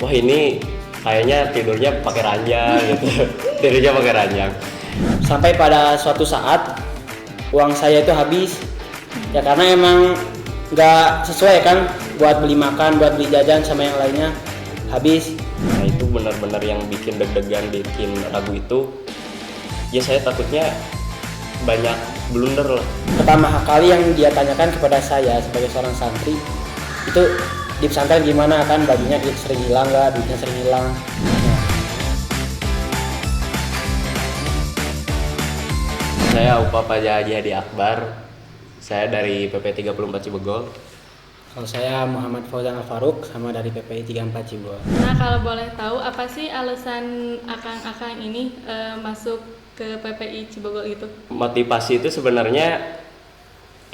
wah ini kayaknya tidurnya pakai ranjang gitu. Tidurnya pakai ranjang. Sampai pada suatu saat uang saya itu habis ya, karena emang nggak sesuai kan buat beli makan, buat beli jajan sama yang lainnya, habis. Nah itu benar-benar yang bikin deg-degan, bikin ragu itu ya, saya takutnya banyak blunder lah. Pertama kali yang dia tanyakan kepada saya sebagai seorang santri itu, di pesantren gimana kan, bajunya sering hilang nggak, duitnya sering hilang. Saya Upa Paja Haji Hadi Akbar. Saya dari PP 34 Cibegol. Kalau saya Muhammad Fauzan Al-Faruq, sama dari PPI 34 Cibegol. Nah, kalau boleh tahu apa sih alasan akang-akang ini masuk ke PPI Cibegol itu? Motivasi itu sebenarnya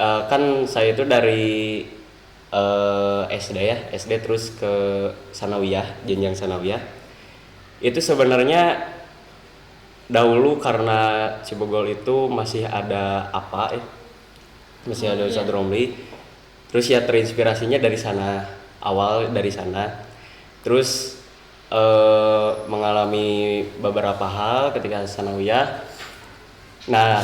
kan saya itu dari SD ya, SD terus ke sanawiyah, jenjang sanawiyah. Itu sebenarnya dahulu karena Cibegol itu masih ada apa masih ada Ustadz Romli, terus ya terinspirasinya dari sana, awal dari sana, terus mengalami beberapa hal ketika sanawiyah. Nah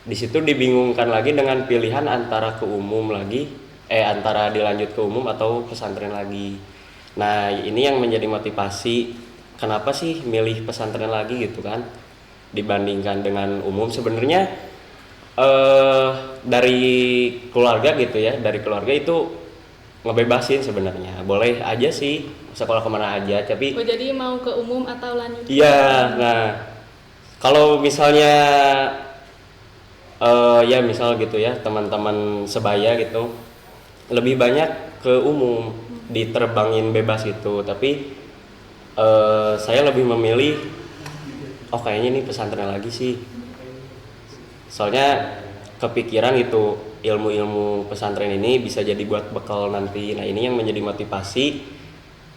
di situ dibingungkan lagi dengan pilihan antara ke umum lagi, antara dilanjut ke umum atau pesantren lagi. Nah ini yang menjadi motivasi kenapa sih milih pesantren lagi gitu kan, dibandingkan dengan umum. Sebenarnya dari keluarga gitu ya, dari keluarga itu ngebebasin sebenarnya, boleh aja sih sekolah kemana aja, tapi jadi mau ke umum atau lanjut? iya. Nah kalau misalnya ya misal gitu ya, teman-teman sebaya gitu lebih banyak ke umum, diterbangin bebas gitu, tapi saya lebih memilih kayaknya ini pesantren lagi sih, soalnya kepikiran itu ilmu-ilmu pesantren ini bisa jadi buat bekal nanti. Nah ini yang menjadi motivasi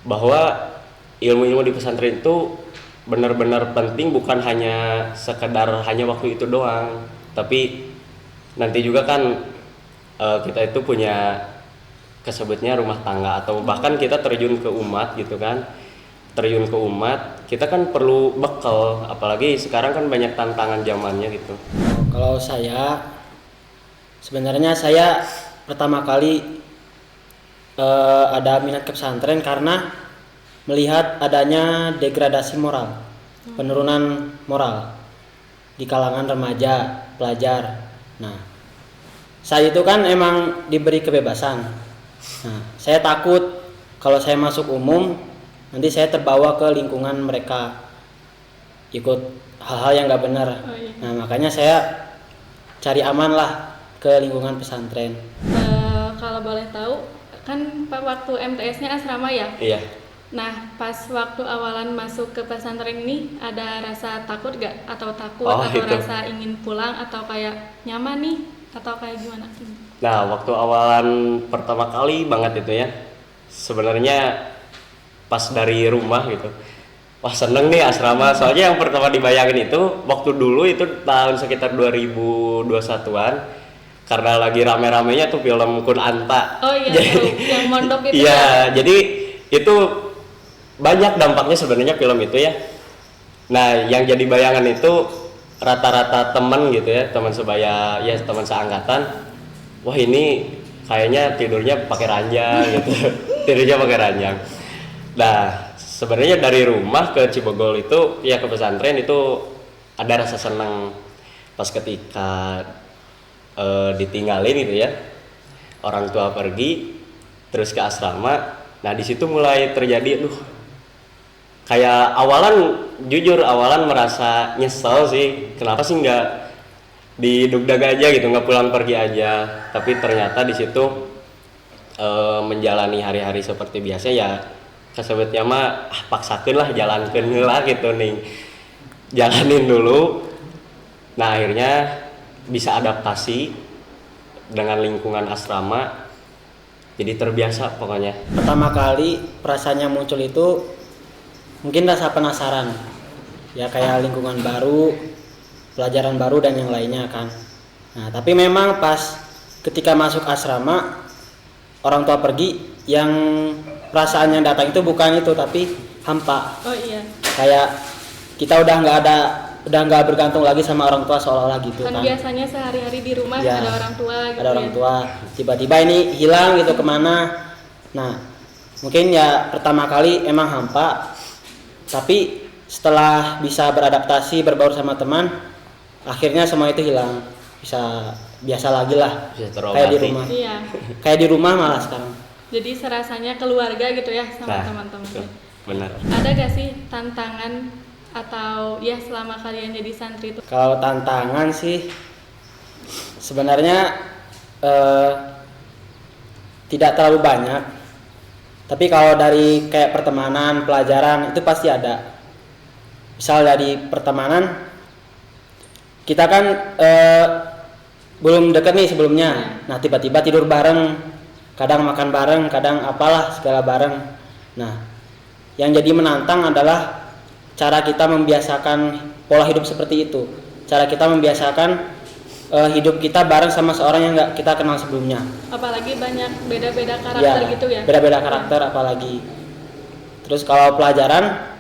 bahwa ilmu-ilmu di pesantren itu benar-benar penting, bukan hanya sekedar hanya waktu itu doang, tapi nanti juga kan kita itu punya kesebutnya rumah tangga, atau bahkan kita terjun ke umat gitu kan, terjun ke umat, kita kan perlu bekal, apalagi sekarang kan banyak tantangan zamannya gitu. Kalau saya sebenarnya saya pertama kali ada minat ke pesantren karena melihat adanya degradasi moral, penurunan moral di kalangan remaja, pelajar. Nah, saat itu kan emang diberi kebebasan. Nah, saya takut kalau saya masuk umum nanti saya terbawa ke lingkungan mereka, ikut hal-hal yang nggak benar. Nah, makanya saya cari aman lah ke lingkungan pesantren. Kalau boleh tahu, kan waktu MTS-nya asrama ya? Iya. Nah, pas waktu awalan masuk ke pesantren ini ada rasa takut gak? Atau takut atau itu. rasa ingin pulang, atau kayak nyaman nih, atau kayak gimana? Nah waktu awalan pertama kali banget itu ya, sebenarnya pas dari rumah gitu, wah seneng nih asrama. Soalnya yang pertama dibayangin itu waktu dulu itu tahun sekitar 2021an, karena lagi rame-ramenya tuh film Kun Anta. Oh iya, yang mondok itu. Iya, jadi itu banyak dampaknya sebenarnya film itu ya. Nah yang jadi bayangan itu rata-rata teman gitu ya, teman sebaya ya, teman seangkatan, wah ini kayaknya tidurnya pakai ranjang gitu. Tidurnya pakai ranjang. Nah sebenarnya dari rumah ke Cibegol itu ya, ke pesantren itu ada rasa senang pas ketika ditinggalin gitu ya, orang tua pergi terus ke asrama. Nah di situ mulai terjadi kayak jujur awalan merasa nyesel sih, kenapa sih nggak di Dugdag aja gitu, nggak pulang pergi aja. Tapi ternyata di situ menjalani hari-hari seperti biasa ya, kesebutnya mah paksakeun lah, jalankeun lah gitu nih, jalanin dulu. Nah akhirnya bisa adaptasi dengan lingkungan asrama, jadi terbiasa pokoknya. Pertama kali perasaannya muncul itu mungkin rasa penasaran ya, kayak lingkungan baru, pelajaran baru dan yang lainnya kan. Nah tapi memang pas ketika masuk asrama, orang tua pergi, yang perasaan yang datang itu bukan itu tapi hampa. Oh iya. Kayak kita udah nggak bergantung lagi sama orang tua seolah-olah gitu Kan kan. biasanya sehari-hari di rumah Ya, ada orang tua gitu ada orang ya. tua, tiba-tiba ini hilang gitu kemana. Nah mungkin ya pertama kali emang hampa, tapi setelah bisa beradaptasi berbaur sama teman, akhirnya semua itu hilang, bisa biasa lagi lah, Bisa kayak di terobati. rumah, Iya. kayak di rumah malah sekarang. Jadi serasanya keluarga gitu ya sama Nah, teman-teman. betul. Benar. Ada gak sih tantangan atau ya selama kalian jadi santri itu? Kalau tantangan sih sebenarnya tidak terlalu banyak. Tapi kalau dari kayak pertemanan, pelajaran itu pasti ada. Misal dari pertemanan kita kan belum deket nih sebelumnya. Nah tiba-tiba tidur bareng, kadang makan bareng, kadang apalah segala bareng. Nah yang jadi menantang adalah cara kita membiasakan pola hidup seperti itu. Cara kita membiasakan hidup kita bareng sama seorang yang nggak kita kenal sebelumnya. Apalagi banyak beda-beda karakter gitu ya. Beda-beda karakter apalagi. Terus kalau pelajaran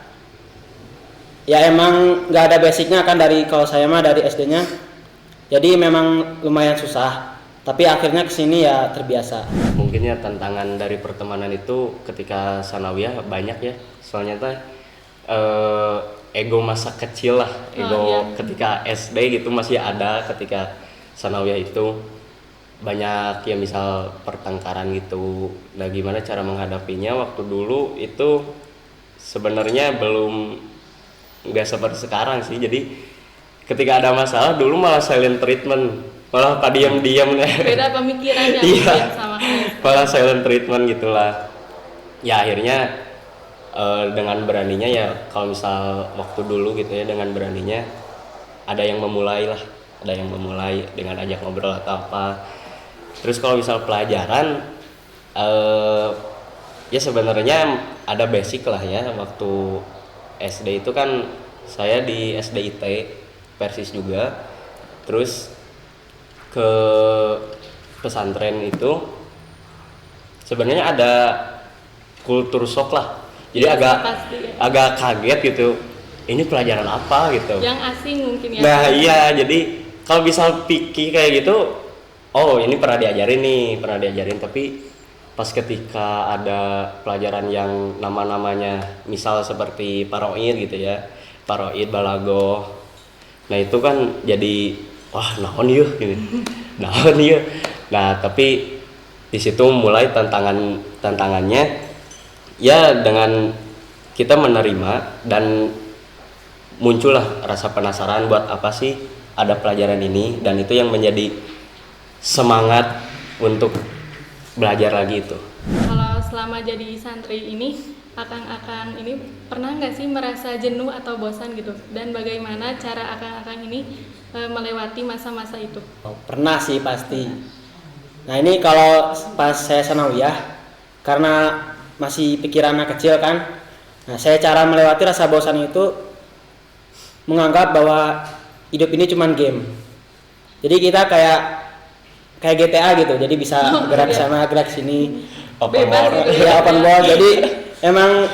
ya emang nggak ada basicnya kan, dari kalau saya mah dari SD-nya. Jadi memang lumayan susah. Tapi akhirnya kesini ya terbiasa. Mungkin ya tantangan dari pertemanan itu ketika sanawiyah banyak ya. Soalnya tuh ego masa kecil lah, ego iya. ketika SD gitu masih ada, ketika sanawiyah itu banyak ya misal pertengkaran gitu. Nah gimana cara menghadapinya waktu dulu itu sebenarnya belum nggak seperti sekarang sih. Jadi ketika ada masalah dulu malah silent treatment, malah diam-diam Beda pemikirannya Iya. mungkin sama kalian. malah silent treatment gitulah. Ya akhirnya dengan beraninya ya, kalau misal waktu dulu gitu ya, dengan beraninya ada yang memulai lah, ada yang memulai dengan ajak ngobrol atau apa. Terus kalau misal pelajaran ya sebenarnya ada basic lah ya. Waktu SD itu kan saya di SDIT Persis juga, terus ke pesantren itu sebenarnya ada kultur shock lah. Jadi Iya, agak pasti ya. agak kaget gitu. Ini pelajaran apa gitu. Yang asing mungkin ya. Nah iya, jadi kalau misal pikir kayak gitu, oh ini pernah diajarin, tapi pas ketika ada pelajaran yang nama-namanya misal seperti paroid gitu ya, paroid, balago, nah itu kan jadi wah naon yeuh gitu, naon yeuh. Nah tapi di situ mulai tantangannya ya, dengan kita menerima dan muncullah rasa penasaran buat apa sih ada pelajaran ini, dan itu yang menjadi semangat untuk belajar lagi itu. Kalau selama jadi santri ini, akang-akang ini pernah nggak sih merasa jenuh atau bosan gitu? Dan bagaimana cara akang-akang ini melewati masa-masa itu? Oh, pernah sih pasti. Nah ini kalau pas saya sanawiyah, karena masih pikirannya kecil kan, nah saya cara melewati rasa bosan itu menganggap bahwa hidup ini cuman game. Jadi kita kayak GTA gitu, jadi bisa gerak sana gerak sini, Open Bebas world. gitu. ya open world. Jadi emang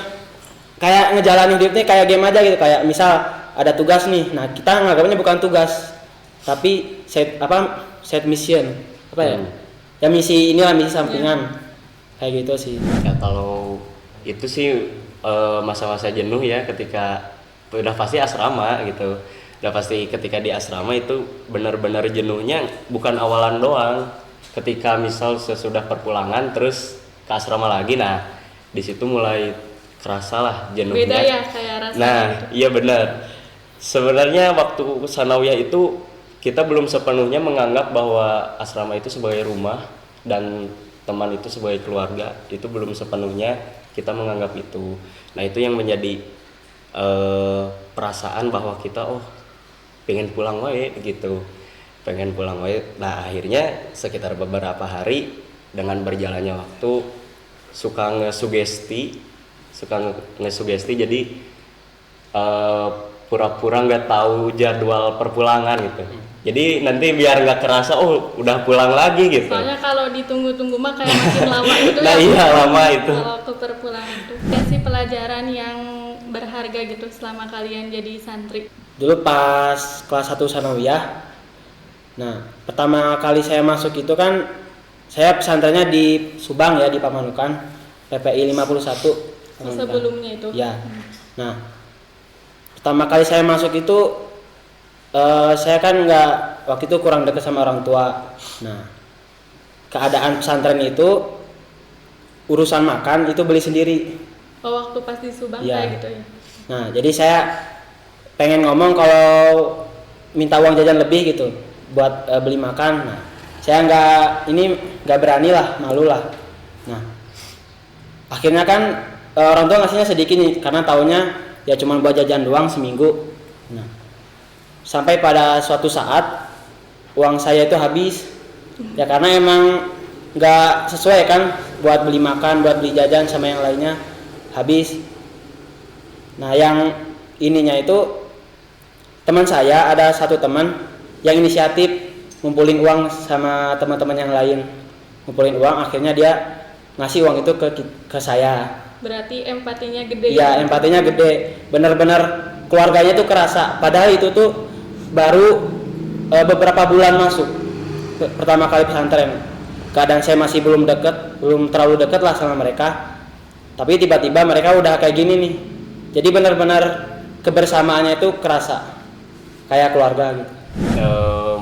kayak ngejalanin hidupnya kayak game aja gitu. Kayak misal ada tugas nih, nah kita nganggapnya bukan tugas, tapi set mission apa ya? Ya misi inilah, misi sampingan, kayak gitu sih. Ya kalau itu sih masa-masa jenuh ya, ketika udah pasti asrama gitu. Udah pasti ketika di asrama itu benar-benar jenuhnya bukan awalan doang. Ketika misal sesudah perpulangan terus ke asrama lagi, nah di situ mulai kerasa lah jenuhnya. Beda ya kayak rasanya Nah, gitu. iya benar. Sebenarnya waktu sanawiyah itu kita belum sepenuhnya menganggap bahwa asrama itu sebagai rumah dan teman itu sebagai keluarga. Itu belum sepenuhnya kita menganggap itu. Nah, itu yang menjadi perasaan bahwa kita pengen pulang wae gitu. Pengen pulang wae. Nah, akhirnya sekitar beberapa hari dengan berjalannya waktu suka ngesugesti jadi pura-pura nggak tahu jadwal perpulangan gitu. Jadi nanti biar nggak kerasa oh udah pulang lagi gitu. Soalnya kalau ditunggu-tunggu mah kayak makin lama gitu Nah ya. iya lama itu. Kalau ke perpulangan itu kasih pelajaran yang berharga gitu selama kalian jadi santri. Dulu pas kelas 1 sanawiyah, nah pertama kali saya masuk itu kan saya pesantrennya di Subang ya, di Pamanukan, PPI 51 Pamanukan. Sebelumnya itu. Ya. Nah pertama kali saya masuk itu saya kan waktu itu kurang dekat sama orang tua. Nah keadaan pesantren itu urusan makan itu beli sendiri. Oh, waktu pas di Subang Ya. kayak gitu ya. Nah jadi saya pengen ngomong kalau minta uang jajan lebih gitu buat beli makan. Nah saya nggak berani lah, malu lah. Nah akhirnya kan orang tua ngasihnya sedikit nih karena taunya ya cuma buat jajan doang seminggu. Nah sampai pada suatu saat uang saya itu habis ya karena emang nggak sesuai kan buat beli makan, buat beli jajan sama yang lainnya habis. Nah yang ininya itu teman saya, ada satu teman yang inisiatif ngumpulin uang sama teman-teman yang lain, ngumpulin uang, akhirnya dia ngasih uang itu ke saya. Berarti empatinya gede. Iya gitu. empatinya gede, bener-bener keluarganya tuh kerasa. Padahal itu tuh baru beberapa bulan masuk pertama kali pesantren. Kadang saya masih belum terlalu deket lah sama mereka. Tapi tiba-tiba mereka udah kayak gini nih. Jadi benar-benar kebersamaannya itu kerasa kayak keluarga gitu.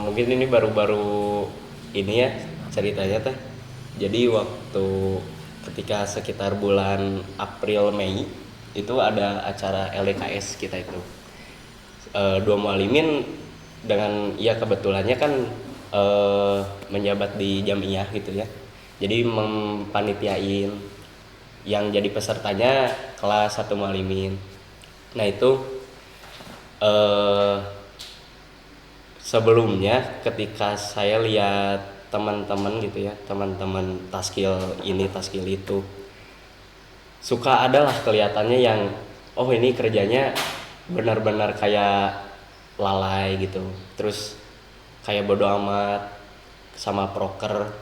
Mungkin ini baru-baru ini ya ceritanya teh. Jadi waktu ketika sekitar bulan April Mei itu ada acara LDKS kita itu. Dua mualimin dengan ya kebetulannya kan menjabat di Jamiah gitu ya. Jadi mempanitiain yang jadi pesertanya kelas 1 mualimin. Nah itu sebelumnya ketika saya lihat teman-teman gitu ya, teman-teman taskil ini taskil itu, suka adalah kelihatannya yang oh ini kerjanya benar-benar kayak lalai gitu, terus kayak bodo amat sama proker.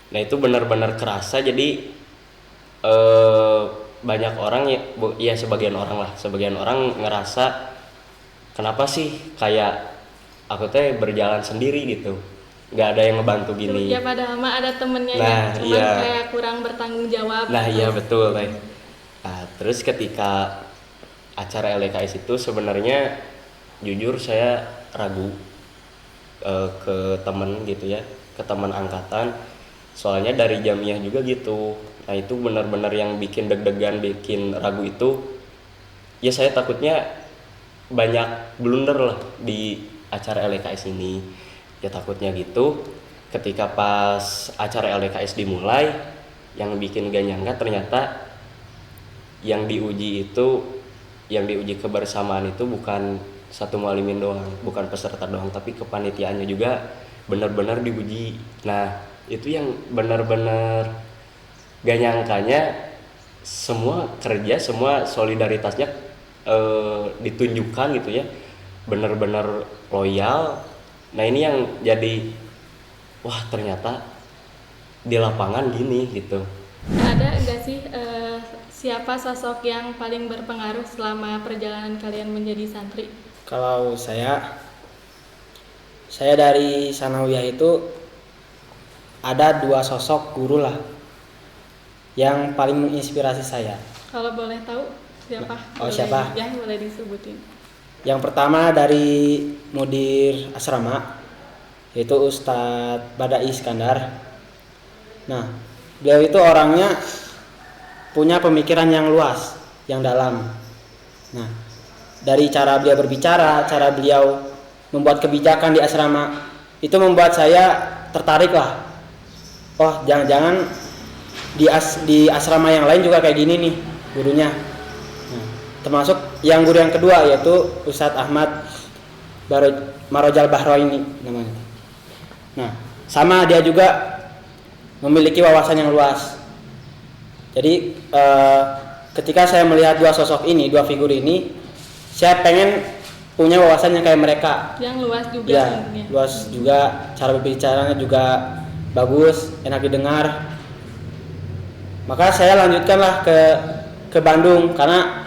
Nah itu benar-benar kerasa. Jadi banyak orang ya sebagian orang ngerasa kenapa sih kayak aku teh berjalan sendiri gitu, nggak ada yang ngebantu gini. Ya padahal mah ada temennya Nah, yang cuman iya. kayak kurang bertanggung jawab. Nah iya betul teh. Nah, terus ketika acara LDKS itu sebenarnya jujur saya ragu ke temen gitu ya, ke teman angkatan, soalnya dari Jamiah juga gitu. Nah itu benar-benar yang bikin deg-degan, bikin ragu itu ya saya takutnya banyak blunder lah di acara LDKS ini ya, takutnya gitu. Ketika pas acara LDKS dimulai, yang bikin gak nyangka ternyata yang diuji kebersamaan itu bukan satu mualimin doang, bukan peserta doang, tapi kepanitiaannya juga benar-benar diuji. Nah itu yang benar-benar gak nyangkanya, semua kerja, semua solidaritasnya ditunjukkan gitu ya, benar-benar loyal. Nah ini yang jadi wah ternyata di lapangan gini gitu. Ada nggak sih siapa sosok yang paling berpengaruh selama perjalanan kalian menjadi santri? Kalau saya dari sanawiyah itu ada 2 sosok guru lah yang paling menginspirasi saya. Kalau boleh tahu siapa? Oh, Boleh- siapa? Yang boleh disebutin. Yang pertama dari mudir asrama, yaitu Ustadz Badai Iskandar. Nah, beliau itu orangnya punya pemikiran yang luas, yang dalam. Nah, dari cara beliau berbicara, cara beliau membuat kebijakan di asrama, itu membuat saya tertarik lah. Oh, jangan-jangan di asrama yang lain juga kayak gini nih gurunya. Nah, termasuk yang guru yang kedua yaitu Ustadz Ahmad Marojal Bahroini namanya. Nah, sama dia juga memiliki wawasan yang luas. Jadi ketika saya melihat 2 sosok ini, 2 figur ini, saya pengen punya wawasan yang kayak mereka. Yang luas juga Ya, intinya. luas juga, cara berbicaranya juga bagus, enak didengar. Maka saya lanjutkanlah ke Bandung karena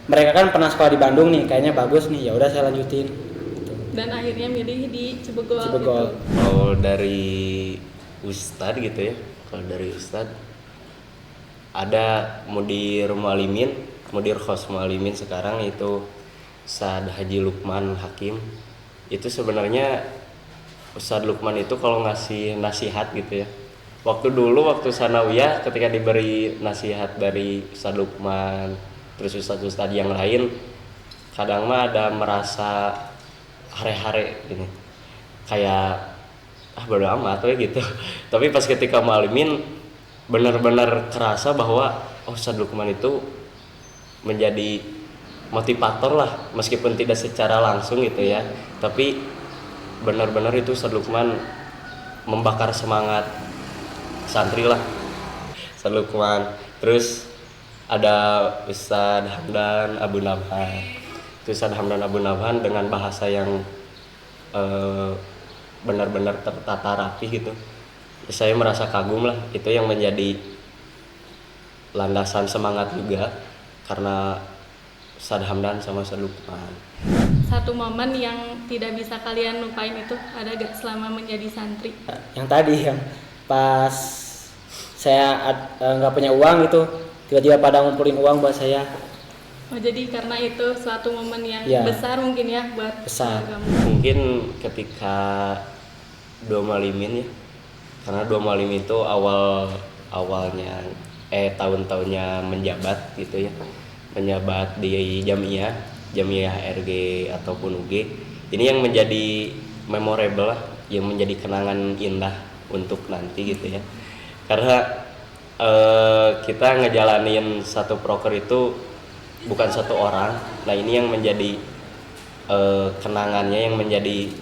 mereka kan pernah sekolah di Bandung nih, kayaknya bagus nih. Ya udah saya lanjutin. Dan akhirnya milih di Cibegol. Cibegol. Gitu. Kalau dari Ustadz gitu ya, kalau dari Ustadz ada Mudir Mualimin, Mudir Khos Mualimin sekarang itu Ustadz Haji Lukman Hakim. Itu sebenarnya Ustadz Lukman itu kalau ngasih nasihat gitu ya, waktu sanawiyah ketika diberi nasihat dari Ustadz Lukman terus Ustadz yang lain, kadang mah ada merasa hare-hare gini, kayak bodo amat gitu. Tapi pas ketika Mualimin benar-benar kerasa bahwa Ustadz Lukman itu menjadi motivator lah, meskipun tidak secara langsung gitu ya, tapi benar-benar itu Ustadz Lukman membakar semangat santri lah, Ustadz Lukman. Terus ada Ustadz Hamdan Abu Nabhan. Itu Ustadz Hamdan Abu Nabhan dengan bahasa yang benar-benar tertata rapi gitu. Saya merasa kagum lah, itu yang menjadi landasan semangat juga karena Ustadz Hamdan sama Ustadz Lukman. Satu momen yang tidak bisa kalian lupain itu ada gak selama menjadi santri? Yang tadi yang pas saya nggak punya uang gitu, tiba-tiba pada ngumpulin uang buat saya. Oh, jadi karena itu suatu momen yang Ya, besar mungkin ya buat besar. kamu. Mungkin ketika Dua Malimin ya, karena Dua Malim itu awalnya tahun-tahunnya menjabat gitu ya, menjabat di Jamiah RG ataupun UG. Ini yang menjadi memorable lah, yang menjadi kenangan indah untuk nanti gitu ya, karena kita ngejalanin satu proker itu bukan satu orang. Nah ini yang menjadi kenangannya, yang menjadi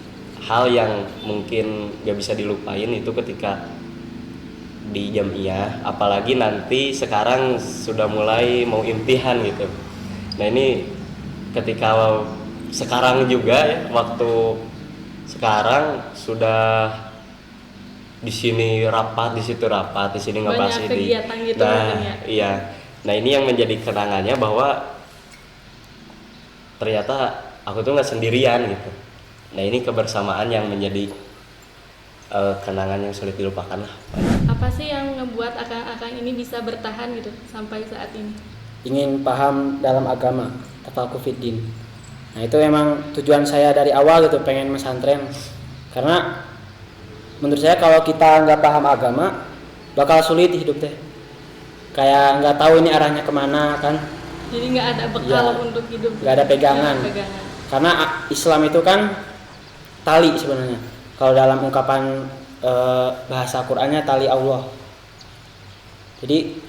hal yang mungkin gak bisa dilupain itu ketika di Jamiah, apalagi nanti sekarang sudah mulai mau imtihan gitu. Nah ini ketika sekarang juga ya, waktu sekarang sudah di sini rapat, di situ rapat, di sini ngebahas Banyak ini. kegiatan gitu Nah, mungkin ya. iya. Nah, ini yang menjadi kenangannya bahwa ternyata aku tuh nggak sendirian gitu. Nah, ini kebersamaan yang menjadi kenangan yang sulit dilupakan lah. Apa sih yang ngebuat akang-akang ini bisa bertahan gitu sampai saat ini? Ingin paham dalam agama, tafaqquh fiddin. Nah itu emang tujuan saya dari awal gitu, pengen mesantren. Karena menurut saya kalau kita nggak paham agama bakal sulit hidup teh. Kayak nggak tahu ini arahnya kemana kan. Jadi nggak ada bekal Ya, untuk hidup. nggak ada pegangan. Nggak ada pegangan. Karena Islam itu kan tali sebenarnya. Kalau dalam ungkapan bahasa Qur'annya tali Allah. Jadi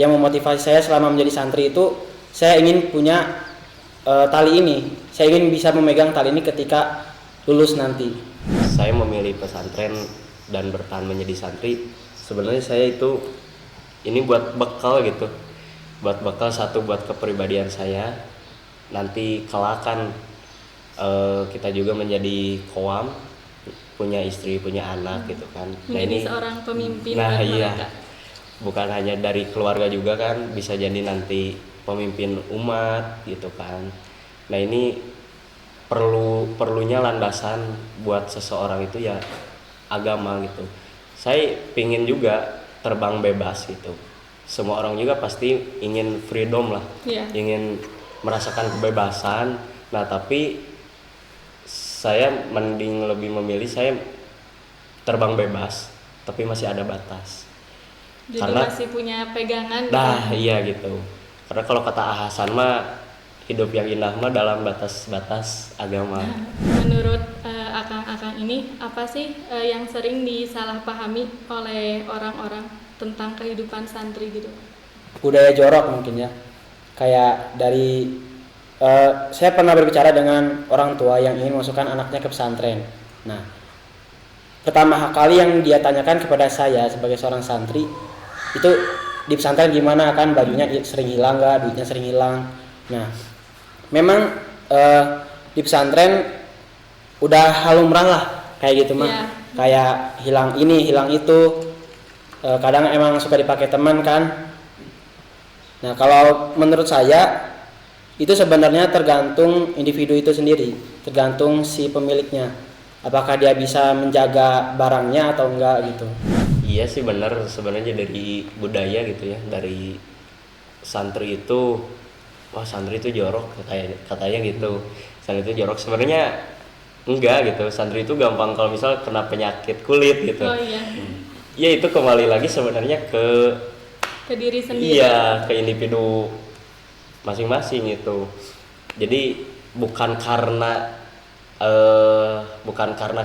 yang memotivasi saya selama menjadi santri itu, saya ingin punya tali ini. Saya ingin bisa memegang tali ini ketika lulus nanti. Saya memilih pesantren dan bertahan menjadi santri. Sebenarnya saya itu ini buat bekal gitu. Buat bekal satu buat kepribadian saya. Nanti kelak kan kita juga menjadi qawam, punya istri, punya anak gitu kan. Nah Menjadi ini seorang pemimpin nah buat iya, mereka. bukan hanya dari keluarga juga kan, bisa jadi nanti pemimpin umat gitu kan. Nah ini perlunya landasan buat seseorang itu ya agama gitu. Saya pingin juga terbang bebas gitu. Semua orang juga pasti ingin freedom lah, Iya. ingin merasakan kebebasan. Nah tapi saya mending lebih memilih saya terbang bebas, tapi masih ada batas. Jadi Karena- masih punya pegangan. Nah iya gitu. Karena kalau kata Ahasan mah hidup yang indah mah dalam batas-batas agama. Menurut akang-akang ini apa sih yang sering disalahpahami oleh orang-orang tentang kehidupan santri gitu? Budaya jorok mungkin ya. Kayak dari saya pernah berbicara dengan orang tua yang ingin memasukkan anaknya ke pesantren. Nah, pertama kali yang dia tanyakan kepada saya sebagai seorang santri itu di pesantren gimana, kan bajunya sering hilang nggak, duitnya sering hilang. Nah, memang di pesantren udah hal lumrah lah kayak gitu mah. Iya. Kayak hilang ini, hilang itu. Kadang emang suka dipakai teman kan. Nah, kalau menurut saya itu sebenarnya tergantung individu itu sendiri, tergantung si pemiliknya. Apakah dia bisa menjaga barangnya atau enggak gitu. Iya sih benar, sebenarnya dari budaya gitu ya, dari santri itu, wah santri itu jorok katanya gitu. Santri itu jorok, sebenarnya enggak gitu. Santri itu gampang kalau misal kena penyakit kulit gitu. Oh iya, Ya itu kembali lagi sebenarnya ke diri sendiri. iya, ke individu masing-masing itu. Jadi bukan karena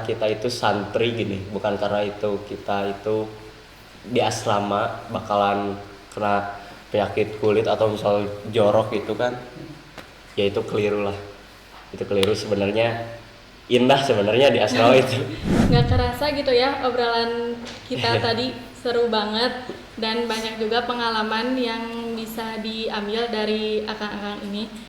kita itu santri gini, bukan karena itu kita itu di asrama bakalan kena penyakit kulit atau misal jorok gitu kan, ya itu keliru lah. Itu keliru, sebenarnya indah sebenarnya di asrama itu. Nggak kerasa gitu ya obrolan kita tadi, seru banget dan banyak juga pengalaman yang bisa diambil dari akang-akang ini.